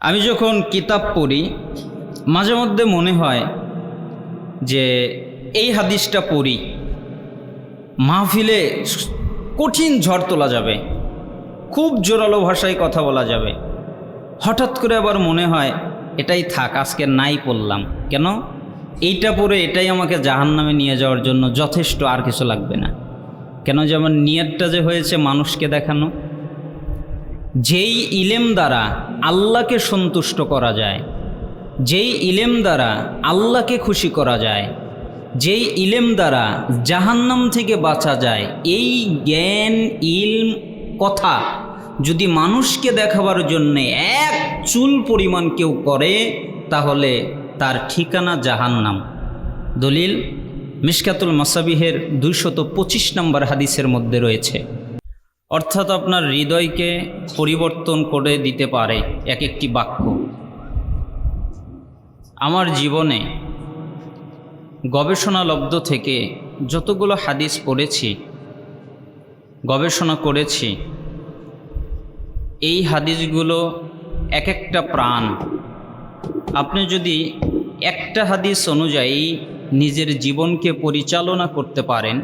আমি যখন কিতাব পড়ি মাঝে মধ্যে মনে হয় যে এই হাদিসটা পড়ি মাহফিলে কঠিন ঝড় তোলা যাবে, খুব জোরালো ভাষায় কথা বলা যাবে। হঠাৎ করে আবার মনে হয় এটাই থাক, আজকে নাই পড়লাম, কেন এইটা পড়ে এটাই আমাকে জাহান্নামে নিয়ে যাওয়ার জন্য যথেষ্ট, আর কিছু লাগবে না। কেন যে আমার নিয়তটা যে হয়েছে মানুষকে দেখানো। যেই ইলেম দ্বারা আল্লাহকে সন্তুষ্ট করা যায়, যেই ইলেম দ্বারা আল্লাহকে খুশি করা যায়, যেই ইলেম দ্বারা জাহান্নাম থেকে বাঁচা যায়, এই জ্ঞান ইলম কথা যদি মানুষকে দেখাবার জন্যে এক চুল পরিমাণ কেউ করে, তাহলে তার ঠিকানা জাহান্নাম। দলিল মিশকাতুল মাসাবিহের 225 নম্বর হাদিসের মধ্যে রয়েছে। অর্থাৎ আপনার হৃদয়কে পরিবর্তন করে দিতে পারে এক একটি বাক্য। আমার জীবনে গবেষণালব্ধ থেকে যতগুলো হাদিস পড়েছি, গবেষণা করেছি, এই হাদিসগুলো এক একটা প্রাণ। আপনি যদি একটা হাদিস অনুযায়ী নিজের জীবনকে পরিচালনা করতে পারেন,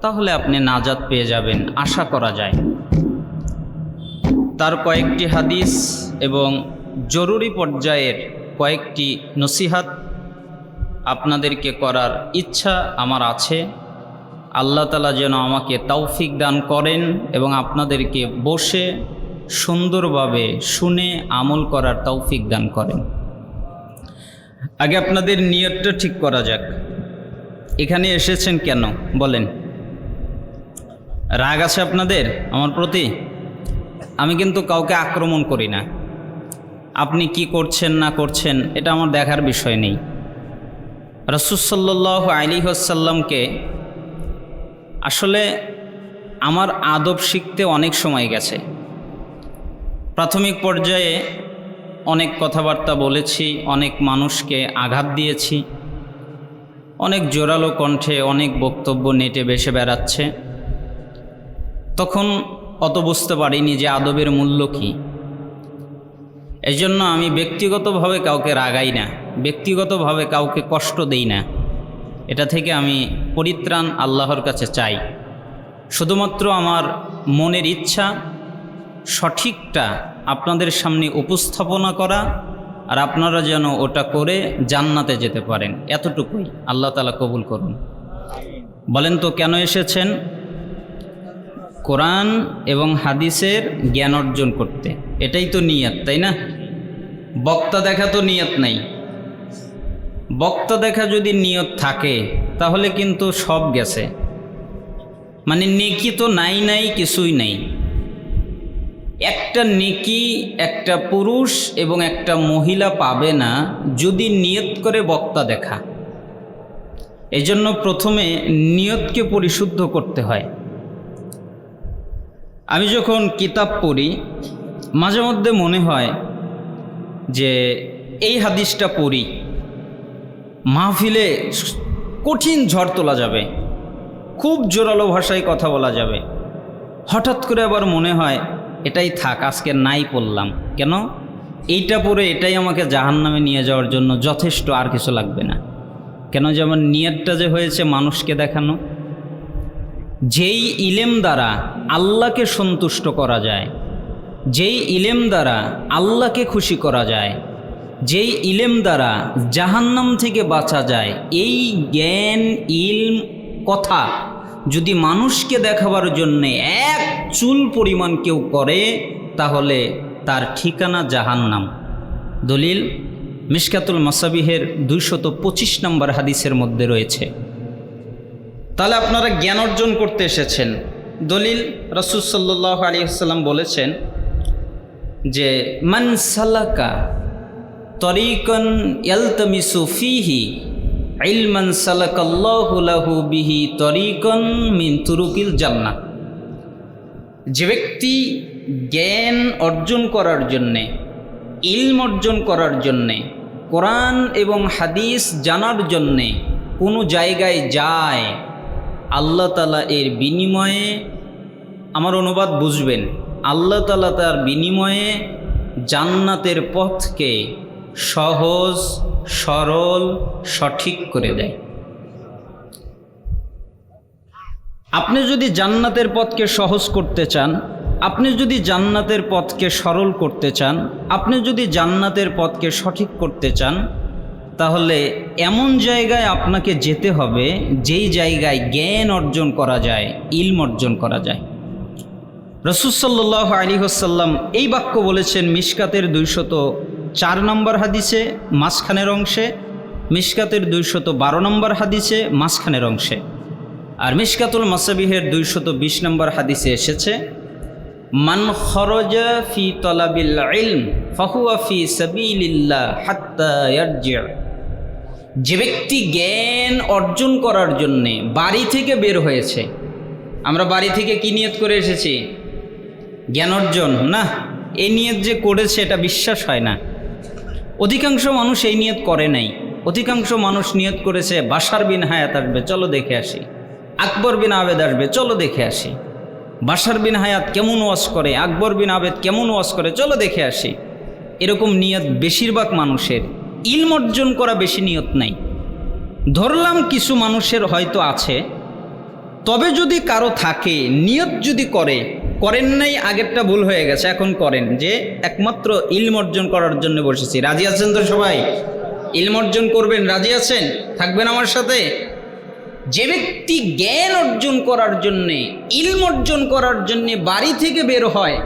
তাহলে আপনি নাজাত পেয়ে যাবেন, আশা করা যায়। তার কয়েকটি হাদিস এবং জরুরি পর্যায়ের কয়েকটি নসিহাত আপনাদেরকে করার ইচ্ছা আমার আছে। আল্লাহ তাআলা যেন আমাকে তৌফিক দান করেন এবং আপনাদেরকে বসে সুন্দরভাবে শুনে আমল করার তৌফিক দান করেন। আগে আপনাদের নিয়তটা ঠিক করা যাক। এখানে এসেছেন কেন বলেন? রাগ আছে আপনাদের আমার প্রতি? আমি কিন্তু কাউকে আক্রমণ করি না। আপনি কি করছেন না করছেন এটা আমার দেখার বিষয় নেই। রাসূল সাল্লাল্লাহু আলাইহি ওয়াসাল্লামকে আসলে আমার আদব শিখতে অনেক সময় গেছে। প্রাথমিক পর্যায়ে অনেক কথাবার্তা বলেছি, অনেক মানুষকে আঘাত দিয়েছি, অনেক জোরালো কণ্ঠে অনেক বক্তব্য নেটে ভেসে বেড়াচ্ছে। তখন অত বুঝতে পারিনি যে আদবের মূল্য কী। এই জন্য আমি ব্যক্তিগতভাবে কাউকে রাগাই না, ব্যক্তিগতভাবে কাউকে কষ্ট দেই না। এটা থেকে আমি পরিত্রাণ আল্লাহর কাছে চাই। শুধুমাত্র আমার মনের ইচ্ছা সঠিকটা আপনাদের সামনে উপস্থাপনা করা, আর আপনারা যেন ওটা করে জান্নাতে যেতে পারেন, এতটুকুই। আল্লাহ তাআলা কবুল করুন। বলেন তো কেন এসেছেন? কোরআন এবং হাদিসের জ্ঞান অর্জন করতে। এটাই তো নিয়ত, তাই না? বক্তা দেখা তো নিয়ত নাই। বক্তা দেখা যদি নিয়ত থাকে তাহলে কিন্তু সব গেছে, মানে নেকি তো নাই কিছুই নেই। একটা নেকি একটা পুরুষ এবং একটা মহিলা পাবে না যদি নিয়ত করে বক্তা দেখা। এজন্য প্রথমে নিয়তকে পরিশুদ্ধ করতে হয়। আমি যখন কিতাব পড়ি মাঝে মধ্যে মনে হয় যে এই হাদিসটা পড়ি মাহফিলে কঠিন ঝড় তোলা যাবে, খুব জোরালো ভাষায় কথা বলা যাবে। হঠাৎ করে আবার মনে হয় এটাই থাক, আজকে নাই পড়লাম, কেন এইটা পড়ে এটাই আমাকে জাহান্নামে নিয়ে যাওয়ার জন্য যথেষ্ট, আর কিছু লাগবে না। কেন যে আমার নিয়তটা যে হয়েছে মানুষকে দেখানো। যেই ইলেম দ্বারা আল্লাহকে সন্তুষ্ট করা যায়, যেই ইলেম দ্বারা আল্লাহকে খুশি করা যায়, যেই ইলেম দ্বারা জাহান্নাম থেকে বাঁচা যায়, এই জ্ঞান ইলম কথা যদি মানুষকে দেখাবার জন্যে এক চুল পরিমাণ কেউ করে, তাহলে তার ঠিকানা জাহান্নাম। দলিল মিশকাতুল মাসাবিহের 225 নম্বর হাদিসের মধ্যে রয়েছে। তাহলে আপনারা জ্ঞান অর্জন করতে এসেছেন। দলিল রাসূল সাল্লাল্লাহু আলাইহি ওয়াসাল্লাম বলেছেন যে মান সালাকা তরিকান ইয়ালতামিসু ফিহি ইলমান সালাকাল্লাহু লাহু বিহি তরিকান মিন তুরুকিল জান্নাহ। যে ব্যক্তি জ্ঞান অর্জন করার জন্যে, ইলম অর্জন করার জন্যে, কোরআন এবং হাদিস জানার জন্যে কোনো জায়গায় যায়, আল্লাহ তাআলা এর বিনিময়ে, আমার অনুবাদ বুঝবেন, আল্লাহ তাআলা তার বিনিময়ে জান্নাতের পথকে সহজ, সরল, সঠিক করে দেয়। আপনি যদি জান্নাতের পথকে সহজ করতে চান, আপনি যদি জান্নাতের পথকে সরল করতে চান, আপনি যদি জান্নাতের পথকে সঠিক করতে চান, তাহলে এমন জায়গায় আপনাকে যেতে হবে যেই জায়গায় জ্ঞান অর্জন করা যায়, ইলম অর্জন করা যায়। রাসূল সাল্লাল্লাহু আলাইহি ওয়াসাল্লাম এই বাক্য বলেছেন মিশকাতের 204 নম্বর হাদিসে মাঝখানের অংশে, মিশকাতের 212 নম্বর হাদিসে মাঝখানের অংশে, আর মিশকাতুল মাসাবিহের 220 নম্বর হাদিসে এসেছে, মান খরজা ফি তলাবিল ইলম ফাহুয়া ফি সাবিলিল্লাহ হাত্তা ইয়ারজি'। যে ব্যক্তি জ্ঞান অর্জন করার জন্যে বাড়ি থেকে বের হয়েছে, আমরা বাড়ি থেকে কি নিয়ত করে এসেছি? জ্ঞান অর্জন না। এই নিয়ত যে করেছে এটা বিশ্বাস হয় না। অধিকাংশ মানুষ এই নিয়ত করে নাই। অধিকাংশ মানুষ নিয়ত করেছে বাশার বিন হায়াত আসবে, চলো দেখে আসি। আকবর বিন আবেদ আসবে, চলো দেখে আসি। বাশার বিন হায়াত কেমন ওয়াজ করে, আকবর বিন আবেদ কেমন ওয়াজ করে, চলো দেখে আসি। এরকম নিয়ত বেশিরভাগ মানুষের। ইলম অর্জন করা বেশি নিয়ত নাই। ধরলাম কিছু মানুষের হয়তো আছে, তবে যদি কারো থাকে, নিয়ত যদি করেন নাই, আগেরটা ভুল হয়ে গেছে, এখন করেন যে একমাত্র ইলম অর্জন করার জন্য বসেছি। রাজি আছেন তো সবাই? ইলম অর্জন করবেন, রাজি আছেন? থাকবেন আমার সাথে? যে ব্যক্তি জ্ঞান অর্জন করার জন্যে, ইলম অর্জন করার জন্যে বাড়ি থেকে বের হয়,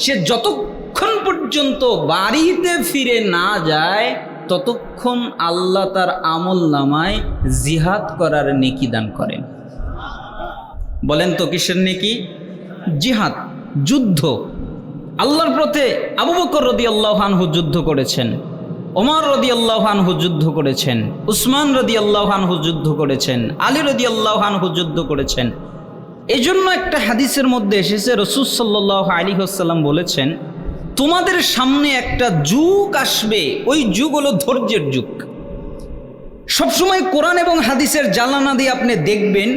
সে যতক্ষণ পর্যন্ত বাড়িতে ফিরে না যায় ততক্ষণ আল্লাহ তার আমল নামায় জিহাদ করার নেকি দান করেন। বলেন তো কিসের নেকি? জিহাদ, যুদ্ধ। আল্লাহর পথে আবু বকর রাদিয়াল্লাহু আনহু যুদ্ধ করেছেন, ওমর রাদিয়াল্লাহু আনহু যুদ্ধ করেছেন, উসমান রাদিয়াল্লাহু আনহু যুদ্ধ করেছেন, আলী রাদিয়াল্লাহু আনহু যুদ্ধ করেছেন। এই জন্য একটা হাদিসের মধ্যে এসেছে, রাসূল সাল্লাল্লাহু আলাইহি ওয়াসাল্লাম বলেছেন, তোমাদের সামনে একটা যুগ আসবে, ওই যুগ হলো ধৈর্যের যুগ। সবসময় কোরআন এবং হাদিসের জানালা দিয়ে আপনি দেখবেন,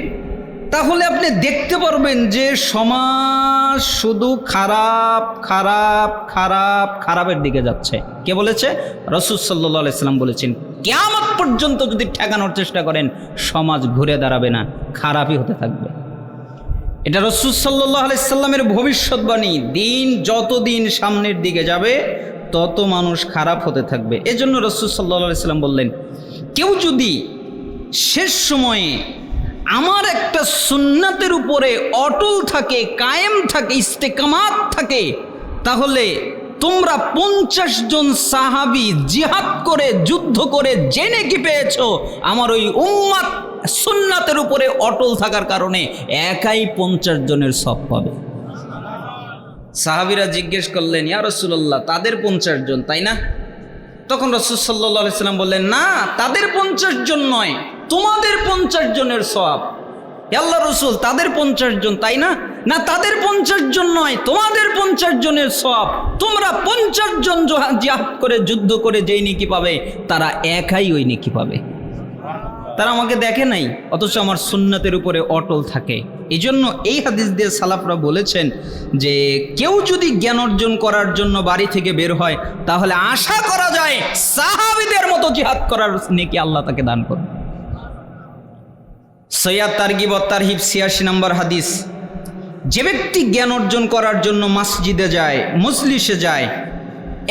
তাহলে আপনি দেখতে পারবেন যে সমাজ শুধু খারাপ খারাপ খারাপ খারাপের দিকে যাচ্ছে। কে বলেছে? রাসূল সাল্লাল্লাহু আলাইহি ওয়াসাল্লাম বলেছেন, কিয়ামত পর্যন্ত যদি ঠেকানোর চেষ্টা করেন সমাজ ঘুরে দাঁড়াবে না, খারাপই হতে থাকবে। এটা রাসূল সাল্লাল্লাহু আলাইহি ওয়াসাল্লামের ভবিষ্যৎবাণী। দিন যতদিন সামনের দিকে যাবে তত মানুষ খারাপ হতে থাকবে। এজন্য রাসূল সাল্লাল্লাহু আলাইহি ওয়াসাল্লাম বললেন, কেউ যদি শেষ সময়ে আমার একটা সুন্নাতের উপরে অটল থাকে, কায়েম থাকে, ইস্তেকামাত থাকে, তাহলে তোমরা 50 জন সাহাবী জিহাদ করে, যুদ্ধ করে যে নেকি পেয়েছো, আমার ওই উম্মত সুন্নাতের উপরে অটল থাকার কারণে একাই 50 জনের সওয়াব পাবে। সাহাবীরা জিজ্ঞেস করলেন, ইয়া রাসূলুল্লাহ, তাদের 50 জন তাই না? তখন রাসূল সাল্লাল্লাহু আলাইহি ওয়াসাল্লাম বললেন, না, তাদের 50 জন নয়, তোমাদের 50 জনের সওয়াব। আল্লাহ রাসূল, তাদের 50 জন তাই না? না, তাদের 50 জন নয়, তোমাদের 50 জনের সওয়াব। তোমরা 50 জন জিহাদ করে, যুদ্ধ করে যেই নেকি পাবে, তারা একাই ওই নেকি পাবে। তারা আমাকে দেখে নাই, অথচ আমার সুন্নাতের উপরে অটল থাকে। এই জন্য এই হাদিস দিয়ে সালাফরা বলেছেন যে কেউ যদি জ্ঞান অর্জন করার জন্য বাড়ি থেকে বের হয়, তাহলে আশা করা যায় সাহাবীদের মতো জিহাদ করার নেকি আল্লাহ তাকে দান করবে। সৈয়দ তারগিব ও তারহিব 86 নম্বর হাদিস। যে ব্যক্তি জ্ঞান অর্জন করার জন্য মসজিদে যায়, মজলিসে যায়,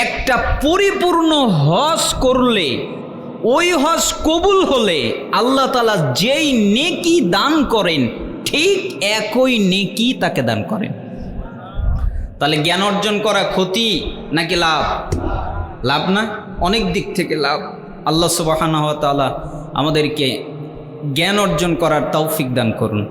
একটা পরিপূর্ণ হজ করলে, ওই হজ কবুল হলে আল্লাহ তাআলা যেই নেকি দান করেন ঠিক একই নেকি তাকে দান করেন। তাহলে জ্ঞান অর্জন করা ক্ষতি নাকি লাভ? লাভ না, অনেক দিক থেকে লাভ। আল্লাহ সুবহানাহু ওয়া তাআলা আমাদেরকে জ্ঞান অর্জন করার তৌফিক দান করুন।